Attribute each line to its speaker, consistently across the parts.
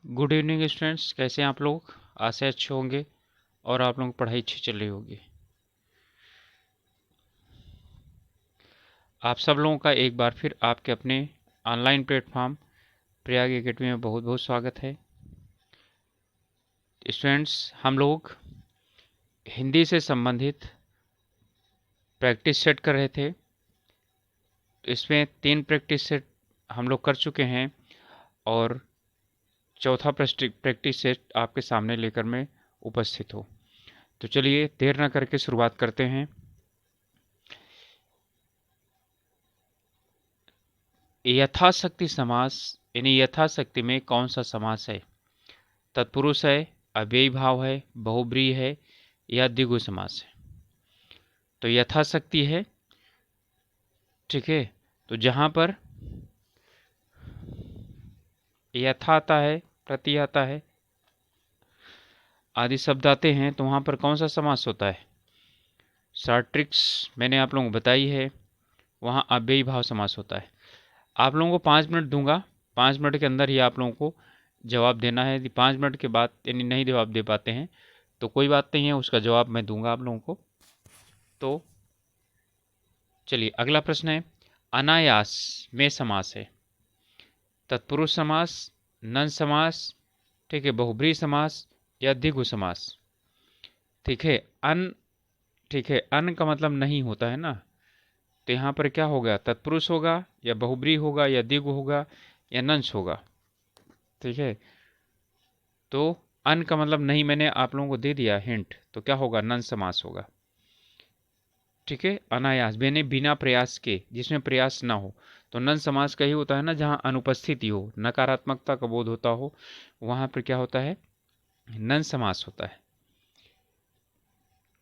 Speaker 1: Good evening students, कैसे हैं आप लोग। आशा अच्छे होंगे और आप लोगों की पढ़ाई अच्छी चल रही होगी। आप सब लोगों का एक बार फिर आपके अपने ऑनलाइन प्लेटफॉर्म प्रयाग एकेडमी में बहुत बहुत स्वागत है। स्टूडेंट्स, हम लोग हिंदी से संबंधित प्रैक्टिस सेट कर रहे थे। तो इसमें 3 प्रैक्टिस सेट हम लोग कर चुके हैं और चौथा प्रैक्टिस सेट आपके सामने लेकर मैं उपस्थित हूँ। तो चलिए देर न करके शुरुआत करते हैं। यथाशक्ति समास यानी यथाशक्ति में कौन सा समास है? तत्पुरुष है, अव्ययी भाव है, बहुब्रीहि है या द्विगु समास है? तो यथाशक्ति है। ठीक है, तो जहां पर यथा आता है, प्रति आता है, आदि शब्द आते हैं तो वहां पर कौन सा समास होता है? शॉर्ट ट्रिक्स मैंने आप लोगों को बताई है, वहां अव्ययी भाव समास होता है। आप लोगों को 5 मिनट दूंगा, 5 मिनट के अंदर ही आप लोगों को जवाब देना है। यदि 5 मिनट के बाद यानी नहीं जवाब दे पाते हैं तो कोई बात नहीं है, उसका जवाब मैं दूंगा आप लोगों को। तो चलिए अगला प्रश्न है, अनायास में समास है। तत्पुरुष समास, नन समास, ठीक है, बहुब्रीहि समास या द्विगु समास? ठीक है, ठीक है, अन का मतलब नहीं होता है ना, तो यहाँ पर क्या होगा? तत्पुरुष होगा या बहुब्रीहि होगा या द्विगु होगा या नंस होगा? ठीक है, तो अन का मतलब नहीं मैंने आप लोगों को दे दिया हिंट, तो क्या होगा? नन समास होगा। ठीक है, अनायास यानी बिना प्रयास के, जिसमें प्रयास ना हो। तो नन समास का ही होता है ना, जहां अनुपस्थिति हो, नकारात्मकता का बोध होता हो, वहां पर क्या होता है? नन समास होता है।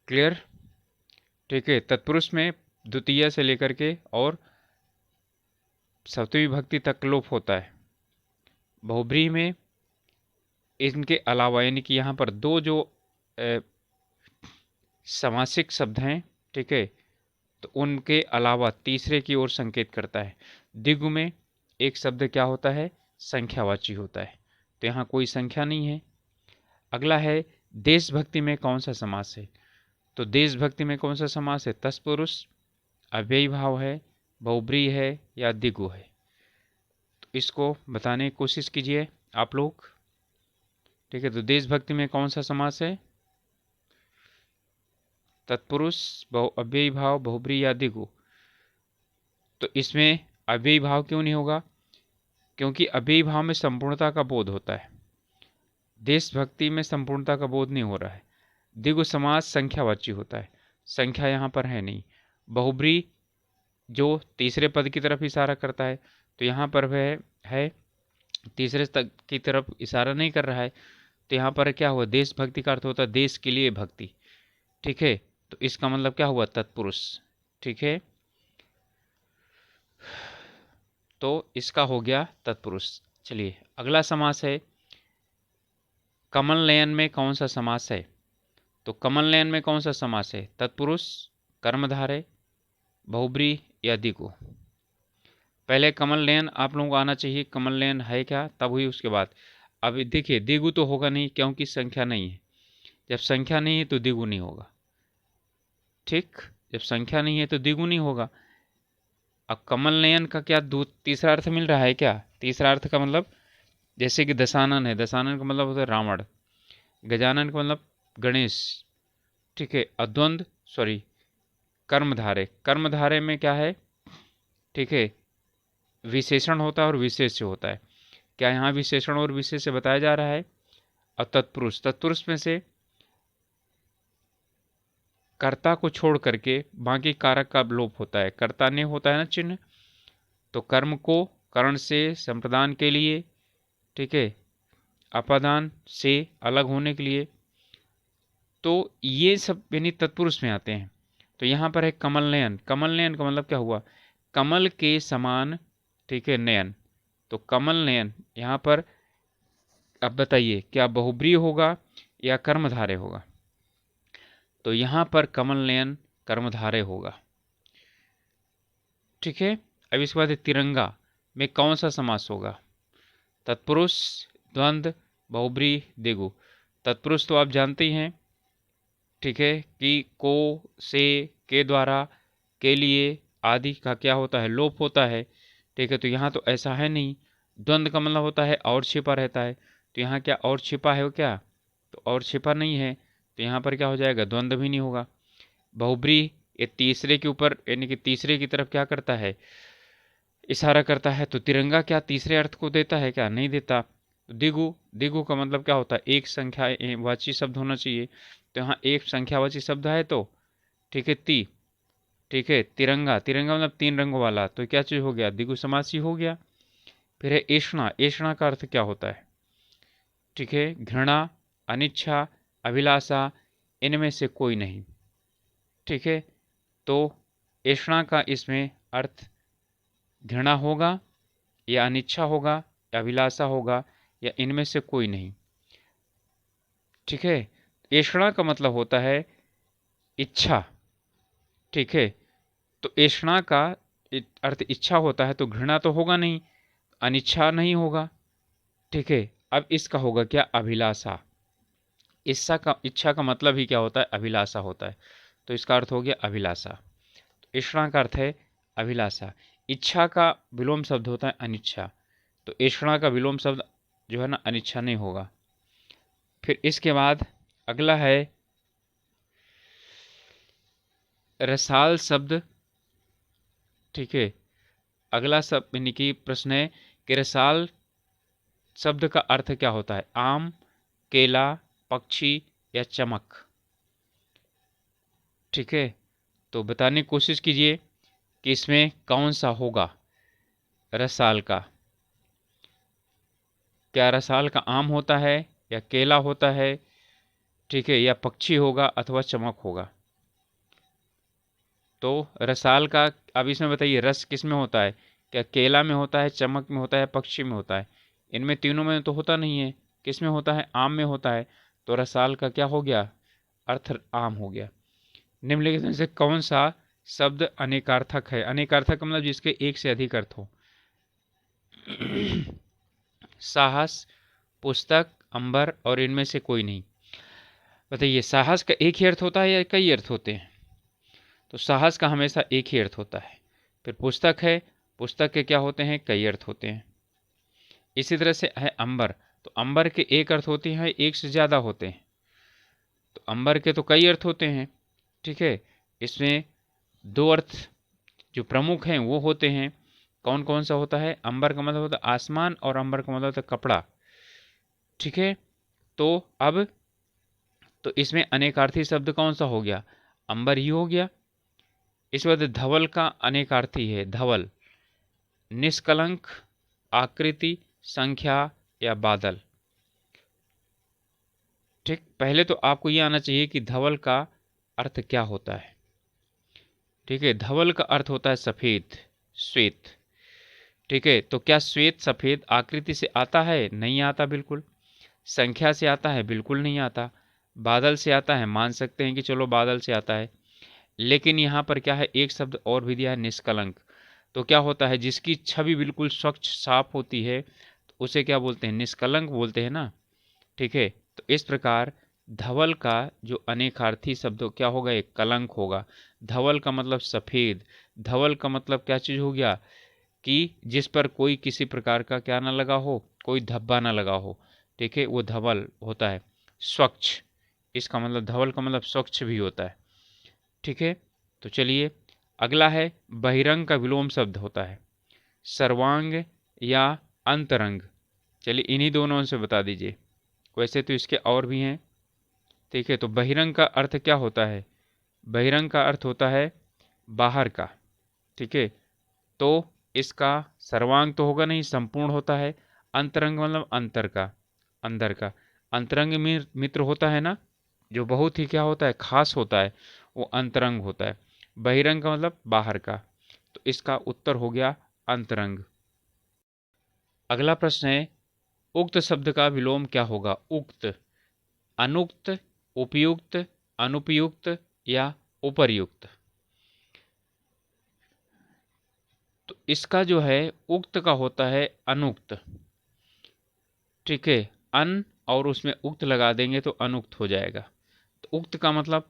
Speaker 1: क्लियर? ठीक है, तत्पुरुष में द्वितीय से लेकर के और सप्तमी विभक्ति तक लोप होता है। बहुब्रीहि में इनके अलावा यानी कि यहाँ पर दो जो समासिक शब्द हैं, ठीक है, तो उनके अलावा तीसरे की ओर संकेत करता है। द्विगु में एक शब्द क्या होता है? संख्यावाची होता है, तो यहाँ कोई संख्या नहीं है। अगला है, देशभक्ति में कौन सा समास है? तो देशभक्ति में कौन सा समास है? तत्पुरुष, अव्ययी भाव है, बहुब्रीहि है या द्विगु है? तो इसको बताने की कोशिश कीजिए आप लोग। ठीक है, तो देशभक्ति में कौन सा समास है? तत्पुरुष, अव्ययी भाव, बहुब्रीहि या द्विगु? तो इसमें अव्ययी भाव क्यों नहीं होगा? क्योंकि अव्ययी भाव में संपूर्णता का बोध होता है, देशभक्ति में संपूर्णता का बोध नहीं हो रहा है। द्विगु समास संख्यावाची होता है, संख्या यहाँ पर है नहीं। बहुब्रीहि जो तीसरे पद की तरफ इशारा करता है, तो यहाँ पर वह है तीसरे तक की तरफ इशारा नहीं कर रहा है, तो यहाँ पर क्या हुआ? देशभक्ति का अर्थ होता है देश के लिए भक्ति। ठीक है, तो इसका मतलब क्या हुआ? तत्पुरुष। ठीक है, तो इसका हो गया तत्पुरुष। चलिए अगला समास है, कमल नयन में कौन सा समास है? तो कमल नयन में कौन सा समास है? तत्पुरुष, कर्मधारय, बहुब्रीहि या द्विगु? पहले कमल नयन आप लोगों को आना चाहिए, कमल नयन है क्या, तब हुई उसके बाद। अब देखिए द्विगु तो होगा नहीं क्योंकि संख्या नहीं है, जब संख्या नहीं है तो द्विगु नहीं होगा। ठीक, जब संख्या नहीं है तो द्विगु नहीं होगा। अब कमल नयन का क्या तीसरा अर्थ मिल रहा है क्या? तीसरा अर्थ का मतलब जैसे कि दशानन है, दशानन का मतलब होता है रावण, गजानन का मतलब गणेश। ठीक है, अद्वंद सॉरी कर्मधारय, कर्मधारय में क्या है? ठीक है, विशेषण होता है और विशेष्य होता है। क्या यहाँ विशेषण और विशेष्य बताया जा रहा है? और तत्पुरुष, तत्पुरुष में से कर्ता को छोड़ करके बाकी कारक का लोप होता है। कर्ता ने होता है ना चिन्ह, तो कर्म को कर्ण से संप्रदान के लिए, ठीक है, अपादान से अलग होने के लिए, तो ये सब यानी तत्पुरुष में आते हैं। तो यहाँ पर है कमल नयन, कमल नयन का मतलब क्या हुआ? कमल के समान, ठीक है, नयन। तो कमल नयन यहाँ पर अब बताइए क्या बहुब्रीहि होगा या कर्मधारय होगा? तो यहाँ पर कमल नयन कर्मधारय होगा। ठीक है, अब इसके बाद तिरंगा में कौन सा समास होगा? तत्पुरुष, द्वंद्व, बहुब्रीहि दिगु। तत्पुरुष तो आप जानते ही हैं, ठीक है, कि को, से, के द्वारा, के लिए आदि का क्या होता है, लोप होता है। ठीक है, तो यहाँ तो ऐसा है नहीं। द्वंद्व का मतलब होता है और छिपा रहता है, तो यहाँ क्या और छिपा है वो क्या, तो और छिपा नहीं है, तो यहाँ पर क्या हो जाएगा, द्वंद्व भी नहीं होगा। बहुब्रीहि ये तीसरे के ऊपर यानी कि तीसरे की तरफ क्या करता है, इशारा करता है, तो तिरंगा क्या तीसरे अर्थ को देता है क्या, नहीं देता। दिगु, दिगु का मतलब क्या होता है, एक संख्या वाची शब्द होना चाहिए, तो यहाँ एक संख्यावाची शब्द है, तो ठीक है ठीक है, तिरंगा, तिरंगा मतलब तीन रंगों वाला, तो क्या चीज हो गया, द्विगु समासी हो गया। फिर है ऐषणा, ऐषणा का अर्थ क्या होता है, ठीक है, घृणा, अनिच्छा, अभिलाषा, इनमें से कोई नहीं। ठीक है, तो ऐषणा का इसमें अर्थ घृणा होगा या अनिच्छा होगा या अभिलाषा होगा या इनमें से कोई नहीं। ठीक है, ऐषणा का मतलब होता है इच्छा। ठीक है, तो ऐषणा का अर्थ इच्छा होता है, तो घृणा तो होगा नहीं, अनिच्छा नहीं होगा। ठीक है, अब इसका होगा क्या, अभिलाषा। इच्छा का मतलब ही क्या होता है, अभिलाषा होता है, तो इसका अर्थ हो गया अभिलाषा। तो ऐषणा का अर्थ है अभिलाषा। इच्छा का विलोम शब्द होता है अनिच्छा, तो ऐषणा का विलोम शब्द जो है ना अनिच्छा नहीं होगा। फिर इसके बाद अगला है रसाल शब्द। ठीक है, अगला शब्द यानी कि प्रश्न है कि रसाल शब्द का अर्थ क्या होता है, आम, केला, पक्षी या चमक। ठीक है, तो बताने की कोशिश कीजिए कि इसमें कौन सा होगा रसाल का। क्या रसाल का आम होता है या केला होता है, ठीक है, या पक्षी होगा अथवा चमक होगा। तो रसाल का, अब इसमें बताइए रस किस में होता है, क्या केला में होता है, चमक में होता है, पक्षी में होता है। इनमें तीनों में तो होता नहीं है, किस में होता है, आम में होता है। तो रसाल का क्या हो गया, अर्थ आम हो गया। निम्नलिखित में से कौन सा शब्द अनेकार्थक है, अनेकार्थक मतलब जिसके एक से अधिक अर्थ हो। साहस, पुस्तक, अंबर और इनमें से कोई नहीं। बताइए, साहस का एक ही अर्थ होता है या कई अर्थ होते हैं, तो साहस का हमेशा एक ही अर्थ होता है। फिर पुस्तक है, पुस्तक के क्या होते हैं, कई अर्थ होते हैं। इसी तरह से है अंबर, तो अंबर के एक अर्थ होते हैं, एक से ज़्यादा होते हैं, तो अंबर के तो कई अर्थ होते हैं। ठीक है, इसमें दो अर्थ जो प्रमुख हैं वो होते हैं। कौन कौन सा होता है, अंबर का मतलब होता है आसमान और अंबर का मतलब होता है कपड़ा। ठीक है, तो अब तो इसमें अनेकार्थी शब्द कौन सा हो गया, अंबर ही हो गया। इस बाद धवल का अनेकार्थी है, धवल, निष्कलंक, आकृति, संख्या या बादल। ठीक, पहले तो आपको ये आना चाहिए कि धवल का अर्थ क्या होता है। ठीक है, धवल का अर्थ होता है सफेद, श्वेत। ठीक है, तो क्या श्वेत सफेद आकृति से आता है, नहीं आता बिल्कुल। संख्या से आता है, बिल्कुल नहीं आता। बादल से आता है, मान सकते हैं कि चलो बादल से आता है, लेकिन यहाँ पर क्या है, एक शब्द और भी दिया है, निष्कलंक। तो क्या होता है, जिसकी छवि बिल्कुल स्वच्छ साफ होती है तो उसे क्या बोलते हैं, निष्कलंक बोलते हैं ना। ठीक है, तो इस प्रकार धवल का जो अनेकार्थी शब्द क्या होगा, एक कलंक होगा। धवल का मतलब सफ़ेद, धवल का मतलब क्या चीज़ हो गया, कि जिस पर कोई किसी प्रकार का क्या ना लगा हो, कोई धब्बा ना लगा हो। ठीक है, वो धवल होता है। स्वच्छ, इसका मतलब धवल का मतलब स्वच्छ भी होता है। ठीक है, तो चलिए अगला है बहिरंग का विलोम शब्द होता है सर्वांग या अंतरंग। चलिए इन्हीं दोनों से बता दीजिए, वैसे तो इसके और भी हैं। ठीक है, तो बहिरंग का अर्थ क्या होता है, बहिरंग का अर्थ होता है बाहर का। ठीक है, तो इसका सर्वांग तो होगा नहीं, संपूर्ण होता है। अंतरंग मतलब अंतर का, अंदर का। अंतरंग मित्र होता है ना, जो बहुत ही क्या होता है, खास होता है, वो अंतरंग होता है। बहिरंग का मतलब बाहर का, तो इसका उत्तर हो गया अंतरंग। अगला प्रश्न है उक्त शब्द का विलोम क्या होगा, उक्त, अनुक्त, उपयुक्त, अनुपयुक्त या उपर्युक्त। तो इसका जो है उक्त का होता है अनुक्त। ठीक है, अन और उसमें उक्त लगा देंगे तो अनुक्त हो जाएगा। तो उक्त का मतलब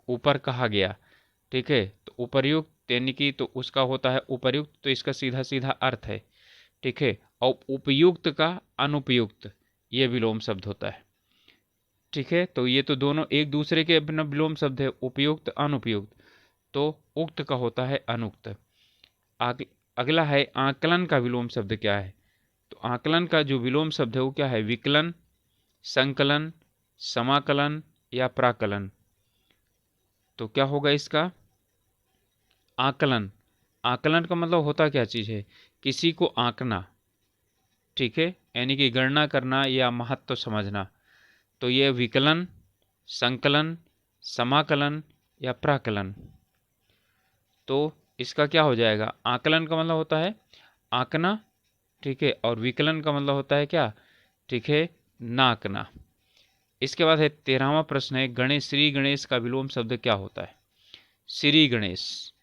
Speaker 1: ऊपर कहा गया, ठीक है। तो उपर्युक्त यानी कि तो उसका होता है उपर्युक्त, तो इसका सीधा सीधा अर्थ है, ठीक है। और उपयुक्त का अनुपयुक्त, ये विलोम शब्द होता है, ठीक है। तो ये तो दोनों एक दूसरे के अपना विलोम शब्द है, उपयुक्त अनुपयुक्त। तो उक्त का होता है अनुक्त। अगला है आकलन का विलोम शब्द क्या है। तो आकलन का जो विलोम शब्द है वो क्या है, विकलन, संकलन, समाकलन या प्राकलन। तो क्या होगा इसका, आकलन। आकलन का मतलब होता क्या चीज़ है, किसी को आंकना, ठीक है, यानी कि गणना करना या महत्व समझना। तो ये विकलन, संकलन, समाकलन या प्राकलन। तो इसका क्या हो जाएगा, आकलन का मतलब होता है आंकना, ठीक है, और विकलन का मतलब होता है क्या, ठीक है, नाकना। इसके बाद है 13वां प्रश्न है, गणेश, श्री गणेश का विलोम शब्द क्या होता है। श्री गणेश,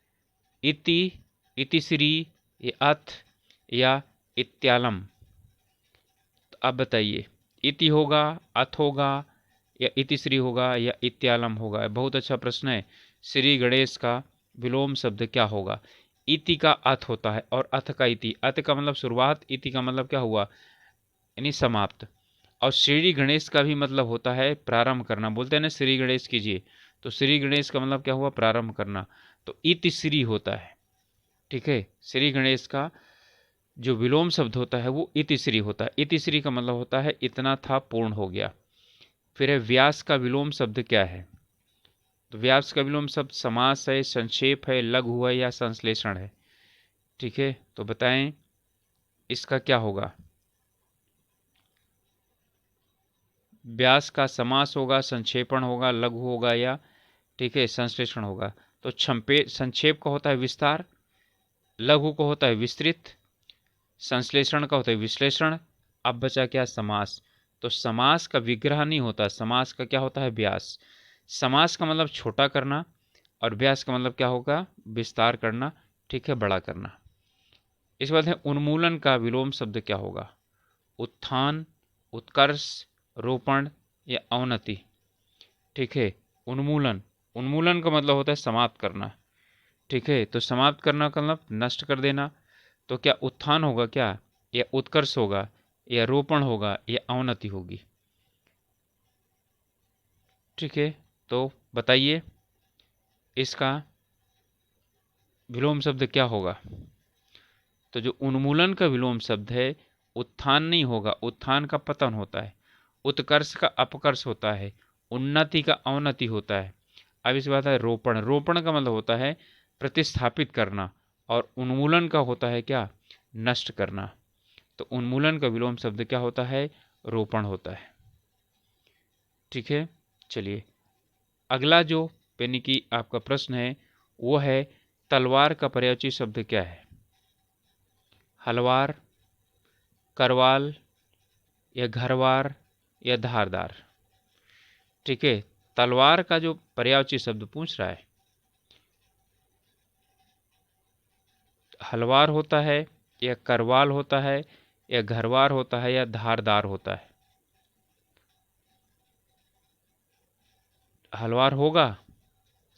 Speaker 1: इति, इति श्री, ये अथ या इत्यालम। तो आप बताइए, इति होगा, अथ होगा या इतिश्री होगा या इत्यालम होगा। बहुत अच्छा प्रश्न है। श्री गणेश का विलोम शब्द क्या होगा। इति का अथ होता है और अथ का इति। अथ का मतलब शुरुआत, इति का मतलब क्या हुआ, यानी समाप्त। और श्री गणेश का भी मतलब होता है प्रारंभ करना। बोलते हैं ना श्री गणेश कीजिए, तो श्री गणेश का मतलब क्या हुआ, प्रारंभ करना। तो इतिश्री होता है, ठीक है। श्री गणेश का जो विलोम शब्द होता है वो इतिश्री होता है। इतिश्री का मतलब होता है इतना था, पूर्ण हो गया। फिर है व्यास का विलोम शब्द क्या है। तो व्यास का विलोम शब्द समास है, संक्षेप है, लघु है या संश्लेषण है, ठीक है। तो बताएं इसका क्या होगा। व्यास का समास होगा, संक्षेपण होगा, लघु होगा या, ठीक है, संश्लेषण होगा। तो संक्षेप का होता है विस्तार, लघु का होता है विस्तृत, संश्लेषण का होता है विश्लेषण। अब बचा क्या, समास। तो समास का विग्रह नहीं होता, समास का क्या होता है, व्यास। समास का मतलब छोटा करना और व्यास का मतलब क्या होगा, विस्तार करना, ठीक है, बड़ा करना। इसके बाद है उन्मूलन का विलोम शब्द क्या होगा। उत्थान, उत्कर्ष, रोपण या अवनति, ठीक है। उन्मूलन, उन्मूलन का मतलब होता है समाप्त करना, ठीक है। तो समाप्त करना का मतलब नष्ट कर देना। तो क्या उत्थान होगा क्या, या उत्कर्ष होगा, या रोपण होगा, या अवनति होगी, ठीक है। तो बताइए इसका विलोम शब्द क्या होगा। तो जो उन्मूलन का विलोम शब्द है, उत्थान नहीं होगा, उत्थान का पतन होता है। उत्कर्ष का अपकर्ष होता है, उन्नति का अवनति होता है। अब इसके बाद है रोपण। रोपण का मतलब होता है प्रतिस्थापित करना और उन्मूलन का होता है क्या, नष्ट करना। तो उन्मूलन का विलोम शब्द क्या होता है, रोपण होता है, ठीक है। चलिए अगला जो यानी कि आपका प्रश्न है वो है तलवार का पर्यायवाची शब्द क्या है। हलवार, करवाल या घरवार या धारदार, ठीक है। तलवार का जो पर्यायवाची शब्द पूछ रहा है, हलवार होता है या करवाल होता है या घरवार होता है या धारदार होता है। हलवार होगा,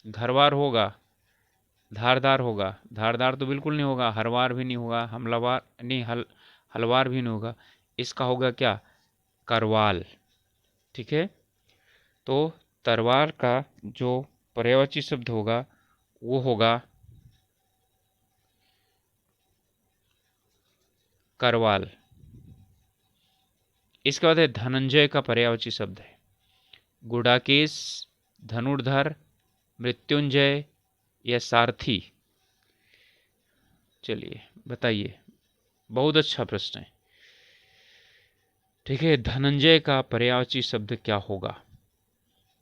Speaker 1: घरवार होगा, धारदार होगा। धारदार तो बिल्कुल नहीं होगा, हरवार भी नहीं होगा, हमलावार नहीं, हलवार भी नहीं होगा। इसका होगा क्या, करवाल, ठीक है। तो तलवार का जो पर्यायवाची शब्द होगा वो होगा करवाल। इसके बाद है धनंजय का पर्यायवाची शब्द है गुडाकेश, धनुर्धर, मृत्युंजय या सारथी। चलिए बताइए, बहुत अच्छा प्रश्न है, ठीक है। धनंजय का पर्यायवाची शब्द क्या होगा।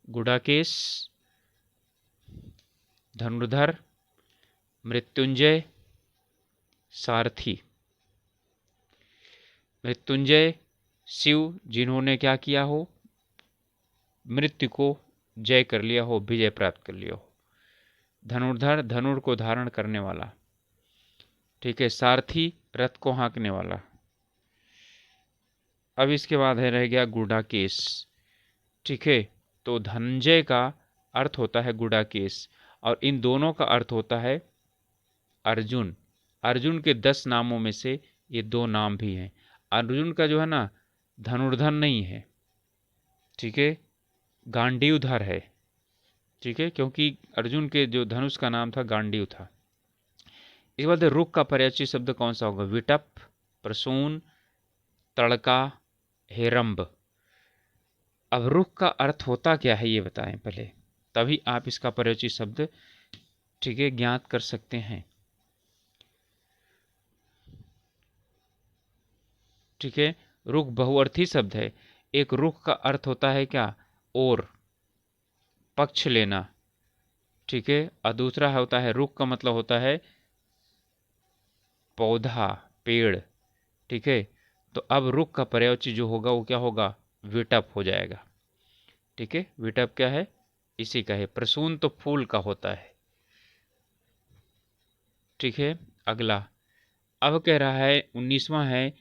Speaker 1: गुडाकेश, धनुर्धर, मृत्युंजय, सारथी। मृत्युंजय शिव जिन्होंने क्या किया हो, मृत्यु को जय कर लिया हो, विजय प्राप्त कर लिया हो। धनुर्धर धनुर को धारण करने वाला, ठीक है। सारथी रथ को हाँकने वाला। अब इसके बाद है रह गया गुडाकेश। ठीक है, तो धनंजय का अर्थ होता है गुडाकेश और इन दोनों का अर्थ होता है अर्जुन। अर्जुन के 10 नामों में से ये 2 नाम भी हैं। अर्जुन का जो है ना धनुर्धर नहीं है, ठीक है, गांडीवधर है। ठीक है, क्योंकि अर्जुन के जो धनुष का नाम था गांडीव था। इसके बाद रुक का पर्यायवाची शब्द कौन सा होगा? विटप, प्रसून, तड़का, हेरंब। अब रुख का अर्थ होता क्या है ये बताएं पहले, तभी आप इसका पर्यायवाची शब्द ठीक है ज्ञात कर सकते हैं। ठीक है, रुख बहुअर्थी शब्द है। एक रुख का अर्थ होता है क्या? और, पक्ष लेना। ठीक है, और दूसरा होता है रुख का मतलब होता है पौधा, पेड़। ठीक है, तो अब रुख का पर्यायवाची जो होगा वो क्या होगा? विटप हो जाएगा। ठीक है, विटप क्या है? इसी का है। प्रसून तो फूल का होता है। ठीक है, अगला अब कह रहा है 19वां है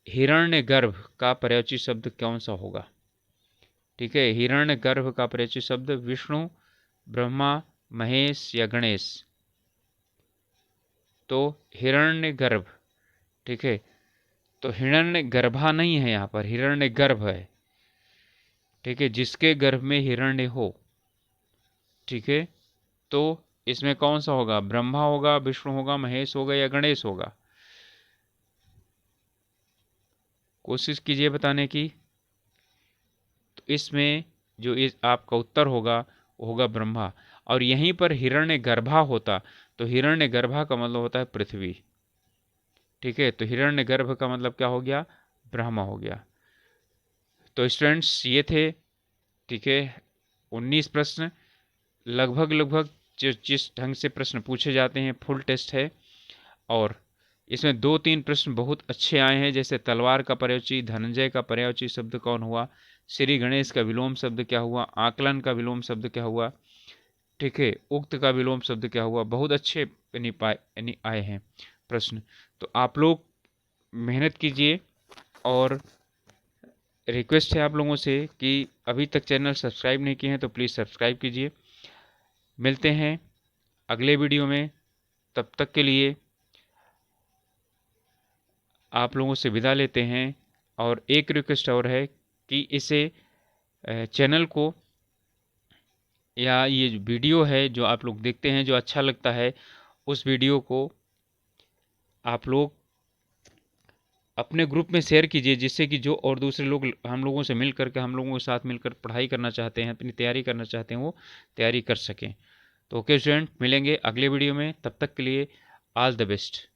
Speaker 1: हिरण्यगर्भ का पर्यायवाची शब्द कौन सा होगा? ठीक है, हिरण्यगर्भ का पर्यायवाची शब्द विष्णु, ब्रह्मा, महेश या गणेश। तो हिरण्यगर्भ। ठीक है, तो हिरण्यगर्भा नहीं है, यहाँ पर हिरण्यगर्भ है। ठीक है, जिसके गर्भ में हिरण्य हो। ठीक है, तो इसमें कौन सा होगा? ब्रह्मा होगा, विष्णु होगा, महेश होगा या गणेश होगा? कोशिश कीजिए बताने की। तो इसमें जो इस आपका उत्तर होगा वो होगा ब्रह्मा। और यहीं पर हिरण्यगर्भा होता तो हिरण्यगर्भा का मतलब होता है पृथ्वी। ठीक है, तो हिरण्यगर्भ का मतलब क्या हो गया? ब्रह्मा हो गया। तो स्टूडेंट्स ये थे, ठीक है, 19 प्रश्न। लगभग जिस ढंग से प्रश्न पूछे जाते हैं फुल टेस्ट है। और इसमें 2-3 प्रश्न बहुत अच्छे आए हैं, जैसे तलवार का पर्यायवाची, धनंजय का पर्यायवाची शब्द कौन हुआ, श्री गणेश का विलोम शब्द क्या हुआ, आकलन का विलोम शब्द क्या हुआ, ठीक है, उक्त का विलोम शब्द क्या हुआ। बहुत अच्छे आए हैं प्रश्न। तो आप लोग मेहनत कीजिए और रिक्वेस्ट है आप लोगों से कि अभी तक चैनल सब्सक्राइब नहीं किए हैं तो प्लीज़ सब्सक्राइब कीजिए। मिलते हैं अगले वीडियो में, तब तक के लिए आप लोगों से विदा लेते हैं। और एक रिक्वेस्ट और है कि इसे चैनल को या ये जो वीडियो है जो आप लोग देखते हैं, जो अच्छा लगता है, उस वीडियो को आप लोग अपने ग्रुप में शेयर कीजिए, जिससे कि जो और दूसरे लोग हम लोगों से मिल करके हम लोगों के साथ मिलकर पढ़ाई करना चाहते हैं, अपनी तैयारी करना चाहते हैं, वो तैयारी कर सकें। तो ओके स्टूडेंट, मिलेंगे अगले वीडियो में, तब तक के लिए ऑल द बेस्ट।